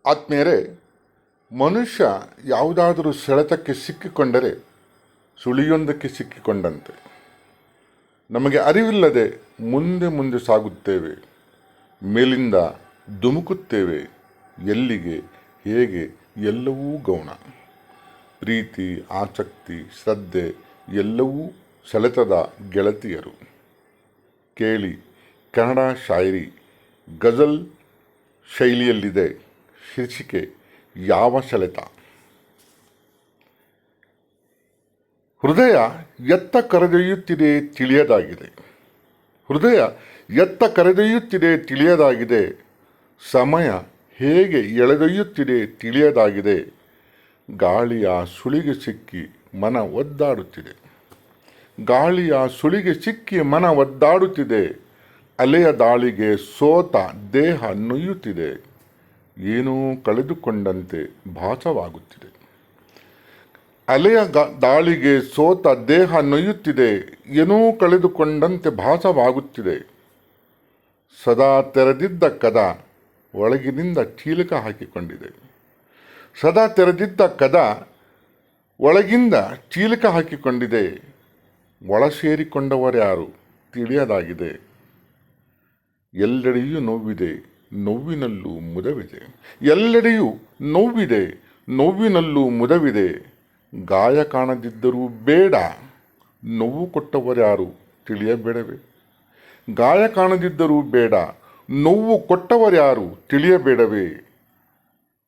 ಆತ್ಮೀಯರೇ, ಮನುಷ್ಯ ಯಾವುದಾದರೂ ಸೆಳೆತಕ್ಕೆ ಸಿಕ್ಕಿಕೊಂಡರೆ ಸುಳಿಯೊಂದಕ್ಕೆ ಸಿಕ್ಕಿಕೊಂಡಂತೆ. ನಮಗೆ ಅರಿವಿಲ್ಲದೆ ಮುಂದೆ ಮುಂದೆ ಸಾಗುತ್ತೇವೆ, ಮೇಲಿಂದ ಧುಮುಕುತ್ತೇವೆ. ಎಲ್ಲಿಗೆ, ಹೇಗೆ, ಎಲ್ಲವೂ ಗೌಣ. ಪ್ರೀತಿ, ಆಸಕ್ತಿ, ಶ್ರದ್ಧೆ ಎಲ್ಲವೂ ಸೆಳೆತದ ಗೆಳತಿಯರು. ಕೇಳಿ, ಕನ್ನಡ ಶಾಯರಿ ಗಜಲ್ ಶೈಲಿಯಲ್ಲಿದೆ. ಶೀರ್ಷಿಕೆ ಯಾವ ಸೆಳೆತ. ಹೃದಯ ಎತ್ತ ಕರೆದೊಯ್ಯುತ್ತಿದೆ ತಿಳಿಯದಾಗಿದೆ. ಹೃದಯ ಎತ್ತ ಕರೆದೊಯ್ಯುತ್ತಿದೆ ತಿಳಿಯದಾಗಿದೆ. ಸಮಯ ಹೇಗೆ ಎಳೆದೊಯ್ಯುತ್ತಿದೆ ತಿಳಿಯದಾಗಿದೆ. ಗಾಳಿಯ ಸುಳಿಗೆ ಸಿಕ್ಕಿ ಮನ ಒದ್ದಾಡುತ್ತಿದೆ. ಗಾಳಿಯ ಸುಳಿಗೆ ಸಿಕ್ಕಿ ಮನ ಒದ್ದಾಡುತ್ತಿದೆ. ಅಲೆಯ ದಾಳಿಗೆ ಸೋತ ದೇಹ ನುಯ್ಯುತ್ತಿದೆ. ಏನೋ ಕಳೆದುಕೊಂಡಂತೆ ಭಾಸವಾಗುತ್ತಿದೆ. ಅಲೆಯ ದಾಳಿಗೆ ಸೋತ ದೇಹ ನೊಯ್ಯುತ್ತಿದೆ. ಏನೋ ಕಳೆದುಕೊಂಡಂತೆ ಭಾಸವಾಗುತ್ತಿದೆ. ಸದಾ ತೆರೆದಿದ್ದ ಕದ ಒಳಗಿನಿಂದ ಚೀಲಕ ಹಾಕಿಕೊಂಡಿದೆ. ಸದಾ ತೆರೆದಿದ್ದ ಕದ ಒಳಗಿಂದ ಚೀಲಕ ಹಾಕಿಕೊಂಡಿದೆ. ಒಳ ಸೇರಿಕೊಂಡವರ್ಯಾರು ತಿಳಿಯದಾಗಿದೆ. ಎಲ್ಲೆಡೆಯೂ ನೋವಿದೆ, ನೋವಿನಲ್ಲೂ ಮುದವಿದೆ. ಎಲ್ಲೆಡೆಯೂ ನೋವಿದೆ, ನೋವಿನಲ್ಲೂ ಮುದವಿದೆ. ಗಾಯ ಕಾಣದಿದ್ದರೂ ಬೇಡ, ನೋವು ಕೊಟ್ಟವರ್ಯಾರು ತಿಳಿಯಬೇಡವೇ. ಗಾಯ ಕಾಣದಿದ್ದರೂ ಬೇಡ, ನೋವು ಕೊಟ್ಟವರ್ಯಾರು ತಿಳಿಯಬೇಡವೇ.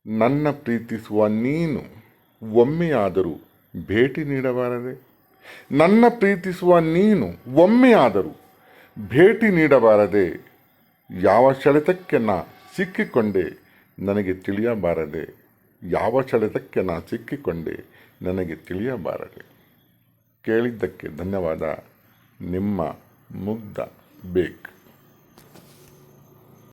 ನನ್ನ ಪ್ರೀತಿಸುವ ನೀನು ಒಮ್ಮೆಯಾದರೂ ಭೇಟಿ ನೀಡಬಾರದೆ. ನನ್ನ ಪ್ರೀತಿಸುವ ನೀನು ಒಮ್ಮೆಯಾದರೂ ಭೇಟಿ ನೀಡಬಾರದೆ. ಯಾವ ಸೆಳೆತಕ್ಕೆ ನಾ ಸಿಕ್ಕಿಕೊಂಡೆ ನನಗೆ ತಿಳಿಯಬಾರದೆ. ಯಾವ ಸೆಳೆತಕ್ಕೆ ನಾ ಸಿಕ್ಕಿಕೊಂಡೆ ನನಗೆ ತಿಳಿಯಬಾರದೆ. ಕೇಳಿದ್ದಕ್ಕೆ ಧನ್ಯವಾದ. ನಿಮ್ಮ ಮುಗ್ಧ ಬೇಕ್.